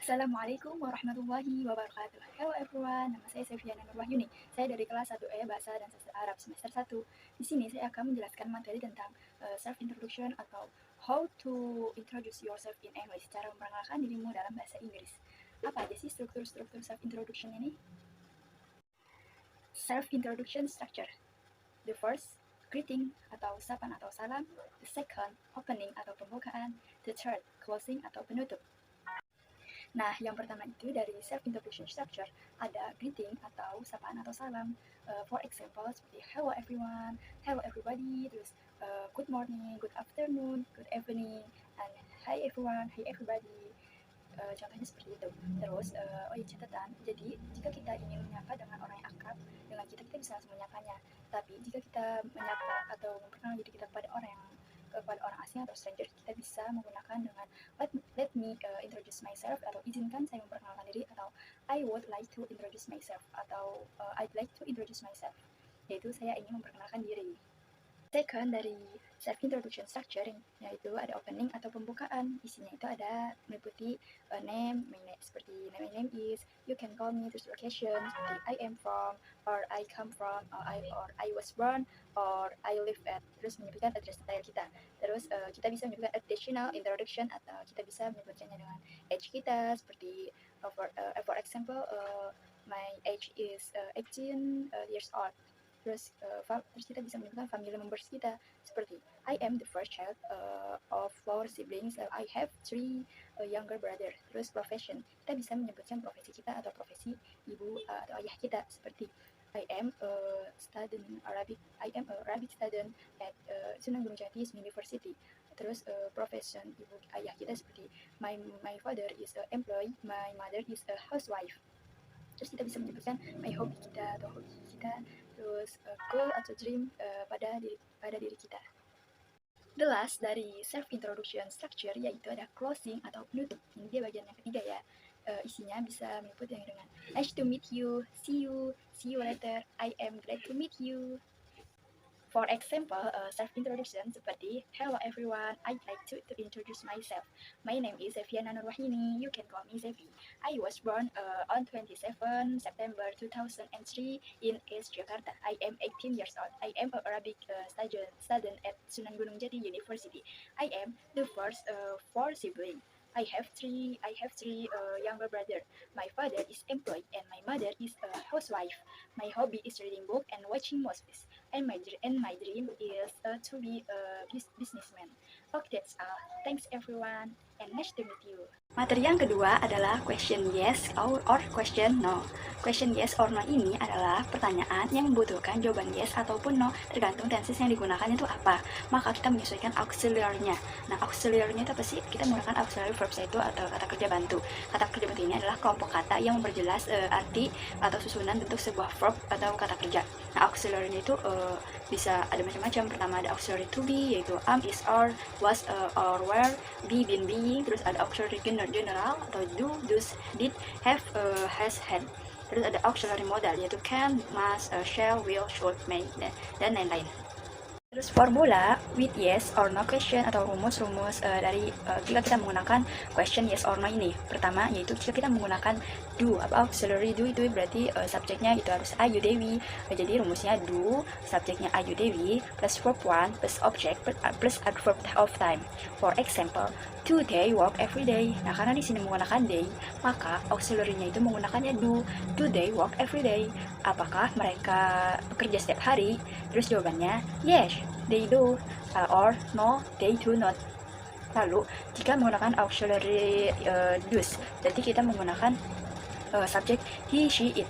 Assalamualaikum warahmatullahi wabarakatuh. Hello everyone, nama saya Sefiana Nurwahyuni. Saya dari kelas 1E Bahasa dan Sastra Arab semester 1. Di sini saya akan menjelaskan materi tentang self introduction atau how to introduce yourself in English, cara memperkenalkan dirimu dalam bahasa Inggris. Apa aja sih struktur-struktur self introduction ini? Self introduction structure. The first, greeting atau sapaan atau salam. The second, opening atau pembukaan. The third, closing atau penutup. Nah, yang pertama itu dari self-introduction structure ada greeting atau sapaan atau salam. For example, seperti hello everyone, hello everybody, terus good morning, good afternoon, good evening, and hi everyone, hi everybody. Contohnya seperti itu. Terus, oh iya catatan, jadi jika kita ingin menyapa dengan orang yang akrab dengan kita bisa langsung menyapanya. Tapi jika kita menyapa atau memperkenalkan diri kita kepada orang asing atau stranger, kita bisa menggunakan dengan let me introduce myself atau izinkan saya memperkenalkan diri atau I would like to introduce myself atau I'd like to introduce myself, yaitu saya ingin memperkenalkan diri. Second, dari self introduction structure yaitu ada opening atau pembukaan. Isinya itu ada meliputi name, seperti my name is, you can call me, terus location seperti I am from, or I come from, or I was born, or I live at, terus menyebutkan address detail kita. Terus kita bisa menyebutkan additional introduction atau kita bisa menyebutkannya dengan age kita seperti for example my age is 18 years old. Terus kita bisa menyebutkan family members kita seperti I am the first child of 4 siblings. I have 3 younger brother. Terus profession, kita bisa menyebutkan profesi kita atau profesi ibu atau ayah kita seperti I am a student Arabic. I am a Arabic student at Sunan Gunung Jati University. Terus profession ibu ayah kita seperti my father is a employee, my mother is a housewife. Terus kita bisa menyebutkan my hobby kita atau hobi kita, terus goal atau dream pada diri kita. The last dari self introduction structure yaitu ada closing atau penutup. Ini dia bagian yang ketiga ya. Isinya bisa meliputi yang dengan nice to meet you, see you later, I am glad to meet you. For example, self-introduction seperti hello everyone, I'd like to introduce myself. My name is Sefiana Nurwahyuni, you can call me Sefi. I was born on 27 September 2003 in East Jakarta. I am 18 years old. I am an Arabic student at Sunan Gunung Jati University. I am the first 4 siblings. I have three younger brother. My father is employed and my mother is a housewife. My hobby is reading book and watching movies. And my dream is to be a businessman. Okay, that's all. Thanks everyone and nice to meet you. Materi yang kedua adalah question yes or question no. Question yes or no ini adalah pertanyaan yang membutuhkan jawaban yes ataupun no, tergantung tenses yang digunakan itu apa. Maka kita menyesuaikan auxiliary-nya. Nah, auxiliary-nya itu apa sih? Kita menggunakan auxiliary verbs itu atau kata kerja bantu. Kata kerja bantu ini adalah kelompok kata yang memperjelas arti atau susunan bentuk sebuah verb atau kata kerja. Nah, auxiliary-nya itu bisa ada macam-macam. Pertama ada auxiliary to be, yaitu am, is, are, was, or were, be, been, being. Terus ada auxiliary general atau do, does, did, have, has, had. Terus ada auxiliary modal yaitu can, must, shall, will, should, may, dan lain-lain. Terus formula with yes or no question atau rumus-rumus dari jika kita menggunakan question yes or no ini. Pertama yaitu jika kita menggunakan do, apa auxiliary do itu berarti subjeknya itu harus Ayu Dewi. Jadi rumusnya do, subjeknya Ayu Dewi plus verb one plus object plus adverb of time. For example, today work every day. Nah, karena di sini menggunakan day, maka auxiliary-nya itu menggunakannya do. Do they work every day? Apakah mereka bekerja setiap hari? Terus jawabannya yes, they do, or no, they do not. Lalu, jika menggunakan auxiliary does, berarti kita menggunakan subjek he, she, it.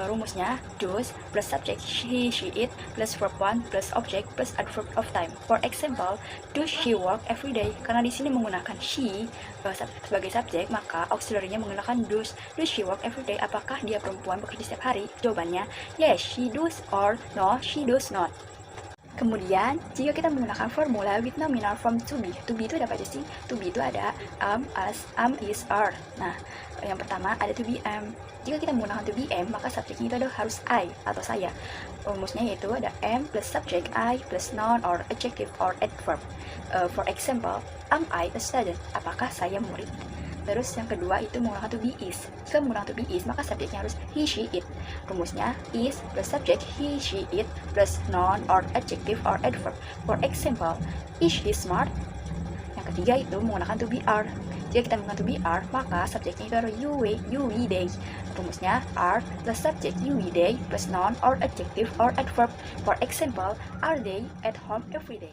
Rumusnya does plus subject he, she, it plus verb one plus object plus adverb of time. For example, does she work every day? Karena di sini menggunakan she sebagai subjek, maka auxiliary-nya menggunakan does. Does she work every day? Apakah dia perempuan bekerja setiap hari? Jawabannya yes, she does, or no, she does not. Kemudian, jika kita menggunakan formula with nominal form to be itu ada apa aja sih? To be itu ada am, as, am, is, are. Nah, yang pertama ada to be am. Jika kita menggunakan to be am, maka subjeknya itu harus I atau saya. Rumusnya yaitu ada am plus subject I plus noun or adjective or adverb. For example, am I a student? Apakah saya murid? Terus yang kedua itu menggunakan to be is. Jika menggunakan to be is, maka subjeknya harus he, she, it. Rumusnya is plus subject he, she, it plus noun or adjective or adverb. For example, is he smart? Yang ketiga itu menggunakan to be are. Jika kita menggunakan to be are, maka subjeknya itu adalah you, we, they. Rumusnya are plus subject you, we, they plus noun or adjective or adverb. For example, are they at home every day?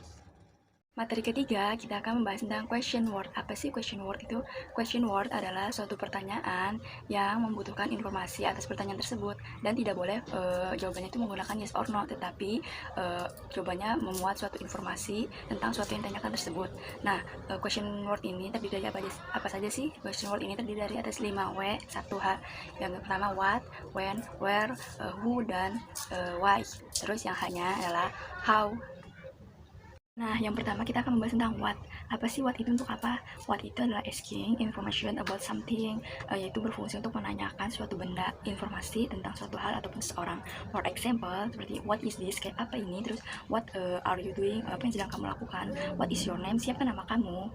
Materi ketiga, kita akan membahas tentang question word. Apa sih question word itu? Question word adalah suatu pertanyaan yang membutuhkan informasi atas pertanyaan tersebut, dan tidak boleh jawabannya itu menggunakan yes or no, tetapi jawabannya memuat suatu informasi tentang suatu yang ditanyakan tersebut. Nah, question word ini terdiri dari apa saja sih? Question word ini terdiri dari atas 5 W, 1 H. Yang pertama what, when, where, who, dan why. Terus yang hanya adalah how. Nah, yang pertama kita akan membahas tentang what. Apa sih what itu, untuk apa? What itu adalah asking information about something, yaitu berfungsi untuk menanyakan suatu benda, informasi tentang suatu hal ataupun seseorang. For example, seperti what is this, kayak apa ini, terus what are you doing, apa yang sedang kamu lakukan, what is your name, siapa nama kamu.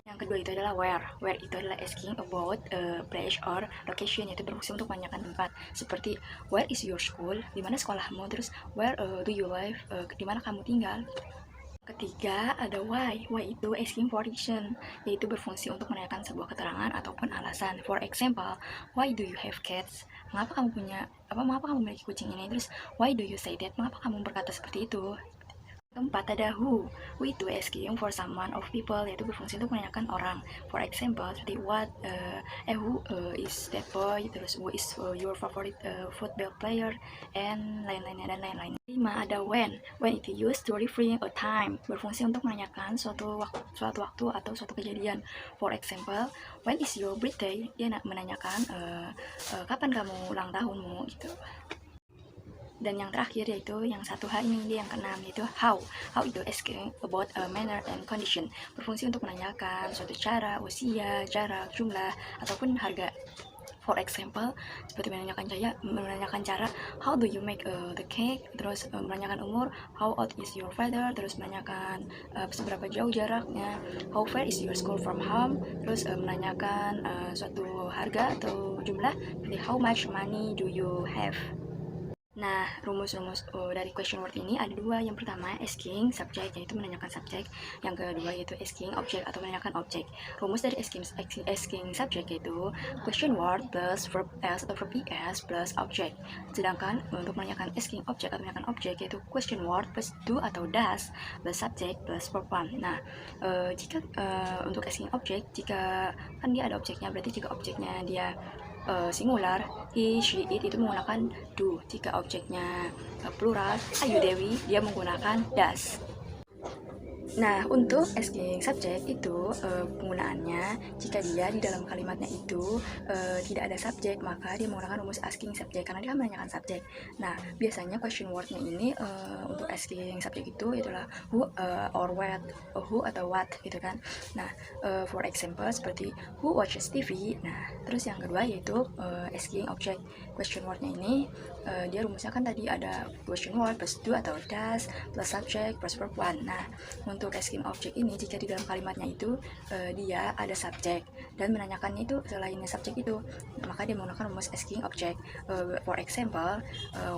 Yang kedua itu adalah where. Where itu adalah asking about place or location, yaitu berfungsi untuk menanyakan tempat. Seperti where is your school, di mana sekolahmu, terus where do you live, di mana kamu tinggal. Ketiga ada why. Why itu asking for reason, yaitu berfungsi untuk menanyakan sebuah keterangan ataupun alasan. For example, why do you have cats? Mengapa kamu memiliki kucing ini? Terus why do you say that? Mengapa kamu berkata seperti itu? Keempat ada who. Who itu asking for someone of people, yaitu berfungsi untuk menanyakan orang. For example, seperti who is that boy, terus who is your favorite football player, and lain-lainnya dan lain-lain. 5 ada when. When itu used to referring a time, berfungsi untuk menanyakan suatu waktu atau suatu kejadian. For example, when is your birthday? Dia menanyakan kapan kamu ulang tahunmu gitu. Dan yang terakhir yaitu yang 1H ini, dia yang keenam, yaitu how. How itu asking about a manner and condition, berfungsi untuk menanyakan suatu cara, usia, jarak, jumlah, ataupun harga. For example, seperti menanyakan cara, how do you make the cake, terus menanyakan umur, how old is your father, terus menanyakan seberapa jauh jaraknya, how far is your school from home, terus menanyakan suatu harga atau jumlah, seperti how much money do you have. Nah, rumus-rumus dari question word ini ada dua. Yang pertama, asking subject, yaitu menanyakan subjek. Yang kedua, yaitu asking object atau menanyakan objek. Rumus dari asking subject yaitu question word plus verb s atau verb es plus object. Sedangkan untuk menanyakan asking object atau menanyakan objek yaitu question word plus do atau does plus subject plus verb one. Nah, jika untuk asking object, jika kan dia ada objeknya, berarti jika objeknya dia singular, he, she, it itu menggunakan do. Jika objeknya plural, Ayu Dewi, dia menggunakan does. Nah, untuk asking subject itu penggunaannya jika dia di dalam kalimatnya itu tidak ada subjek, maka dia menggunakan rumus asking subject karena dia menanyakan subjek. Nah, biasanya question wordnya ini untuk asking subject itu itulah who or what, who atau what gitu kan. Nah, for example seperti who watches TV. Nah, terus yang kedua yaitu asking object. Question wordnya ini dia rumusnya kan tadi ada question word plus do atau does plus subject plus verb one. Nah, untuk asking object ini jika di dalam kalimatnya itu dia ada subjek dan menanyakannya itu selainnya subjek itu, maka dia menggunakan rumus asking object. For example,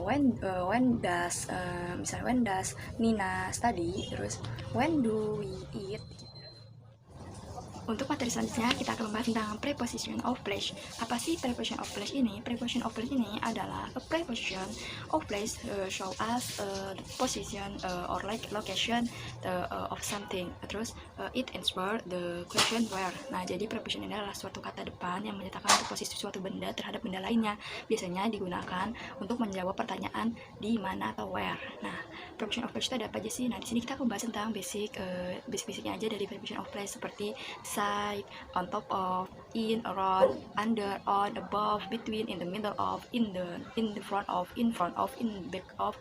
when does misalnya when does Nina study, terus when do we eat. Untuk materi selanjutnya kita akan membahas tentang preposition of place. Apa sih preposition of place ini? Preposition of place ini adalah a preposition of place show us the position or like location of something. Terus it answer the question where. Nah, jadi preposition ini adalah suatu kata depan yang menyatakan posisi suatu benda terhadap benda lainnya. Biasanya digunakan untuk menjawab pertanyaan di mana atau where. Nah, preposition of place itu ada apa aja sih? Nah, di sini kita akan membahas tentang basic-basicnya aja dari preposition of place, seperti side, on top of, in, around, under, on, above, between, in the middle of, in the front of, in front of, in back of,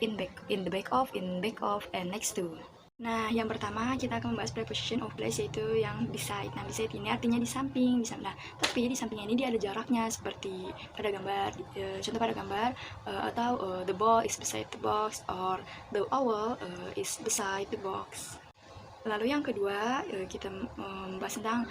in the back of, and next to. Nah, yang pertama kita akan membahas preposition of place, yaitu yang beside. Nah, beside ini artinya di samping, nah, tapi di sampingnya ini dia ada jaraknya, seperti pada gambar, contoh pada gambar, atau the ball is beside the box, or the owl is beside the box. Lalu yang kedua, kita membahas tentang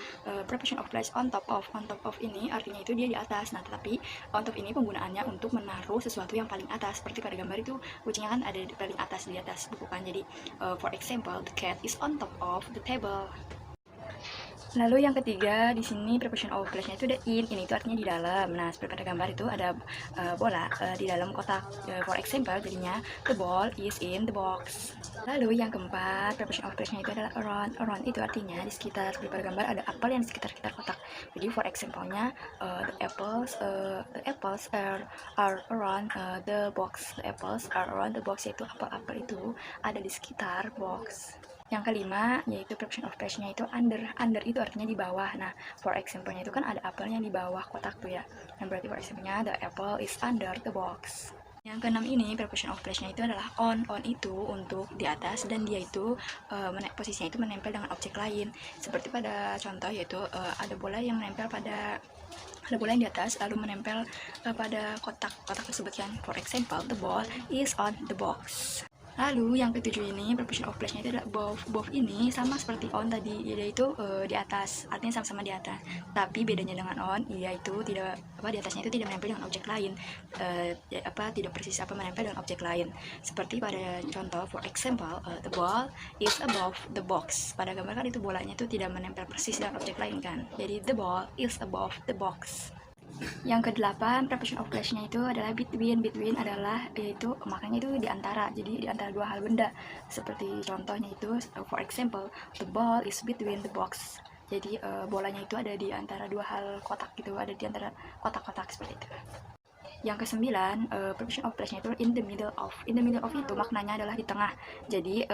preposition of place on top of. On top of ini artinya itu dia di atas. Nah, tetapi on top ini penggunaannya untuk menaruh sesuatu yang paling atas. Seperti pada gambar itu, kucingnya kan ada di paling atas, di atas buku kan. Jadi, for example, the cat is on top of the table. Lalu yang ketiga, di sini preposition of place-nya itu ada in itu artinya di dalam. Nah, seperti pada gambar itu ada bola di dalam kotak. For example, jadinya the ball is in the box. Lalu yang keempat, preposition of place-nya itu adalah around. Around itu artinya di sekitar. Seperti pada gambar ada apel yang di sekitar kotak. Jadi for example-nya the apples are around the box. The apples are around the box, yaitu apel-apel itu ada di sekitar box. Yang kelima, yaitu preposition of place-nya itu under. Under itu artinya di bawah. Nah, for example-nya itu kan ada apelnya di bawah kotak tuh ya. Yang berarti for example-nya the apple is under the box. Yang keenam ini, preposition of place-nya itu adalah on. On itu untuk di atas, dan dia itu posisinya itu menempel dengan objek lain. Seperti pada contoh, yaitu ada bola yang menempel pada di atas, lalu menempel pada kotak tersebut kan. For example, the ball is on the box. Lalu yang ketujuh ini, preposition of place-nya itu adalah above. Above ini sama seperti on tadi, yaitu di atas, artinya sama-sama di atas. Tapi bedanya dengan on, yaitu tidak di atasnya itu tidak menempel dengan objek lain, tidak persis menempel dengan objek lain. Seperti pada contoh, for example, the ball is above the box. Pada gambar kan itu bolanya itu tidak menempel persis dengan objek lain kan. Jadi the ball is above the box. Yang kedelapan, preposition of place-nya itu adalah between. Between adalah yaitu maknanya itu di antara. Jadi di antara dua hal benda. Seperti contohnya itu for example, the ball is between the box. Jadi bolanya itu ada di antara dua hal kotak gitu, ada di antara kotak-kotak seperti itu. Yang kesembilan, preposition of place-nya itu in the middle of. In the middle of itu maknanya adalah di tengah. Jadi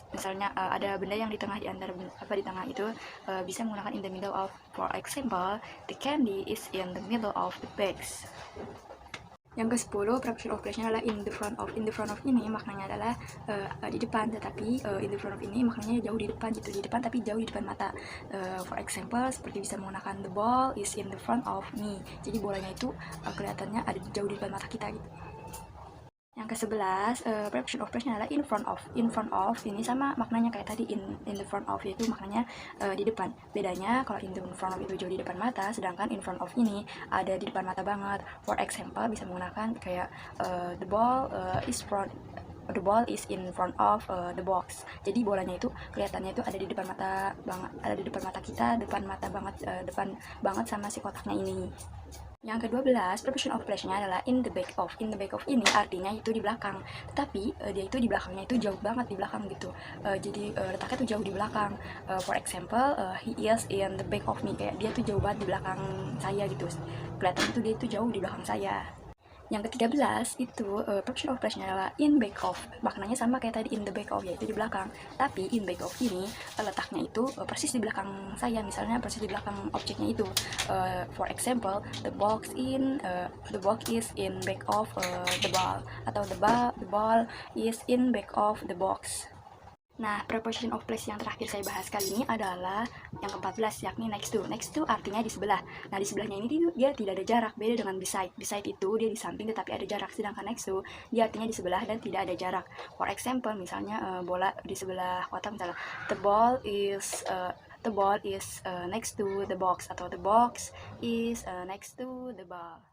misalnya ada benda yang di tengah, di antara di tengah itu bisa menggunakan in the middle of. For example, the candy is in the middle of the bags. Yang ke-10, preposition of place-nya adalah in the front of. In the front of ini maknanya adalah di depan, tetapi in the front of ini maknanya jauh di depan gitu, di depan tapi jauh di depan mata. For example, seperti bisa menggunakan the ball is in the front of me. Jadi bolanya itu kelihatannya ada jauh di depan mata kita gitu. Yang ke-11, preposition of place-nya adalah in front of. In front of ini sama maknanya kayak tadi in the front of, yaitu maknanya di depan. Bedanya kalau in the front of itu jauh di depan mata, sedangkan in front of ini ada di depan mata banget. For example, bisa menggunakan kayak the ball is in front of the box. Jadi bolanya itu kelihatannya itu ada di depan mata banget, ada di depan mata kita, depan banget sama si kotaknya ini. Yang ke-12, preposition of place-nya adalah in the back of. In the back of ini artinya itu di belakang, tetapi dia itu di belakangnya itu jauh banget di belakang gitu. Jadi letaknya tuh jauh di belakang. For example, he is in the back of me, kayak dia tuh jauh banget di belakang saya gitu. Kelihatan itu dia itu jauh di belakang saya. Yang ke-13 itu preposition of place-nya adalah in back of. Maknanya sama kayak tadi in the back of, yaitu di belakang. Tapi in back of ini letaknya itu persis di belakang saya, misalnya persis di belakang objeknya itu. For example, the box is in back of the ball, atau the ball is in back of the box. Nah, preposition of place yang terakhir saya bahas kali ini adalah yang ke-14, yakni next to. Next to artinya di sebelah. Nah, di sebelahnya ini dia tidak ada jarak, beda dengan beside. Beside itu dia di samping tetapi ada jarak, sedangkan next to dia artinya di sebelah dan tidak ada jarak. For example, misalnya bola di sebelah kotak, misalnya the ball is next to the box, atau the box is next to the ball.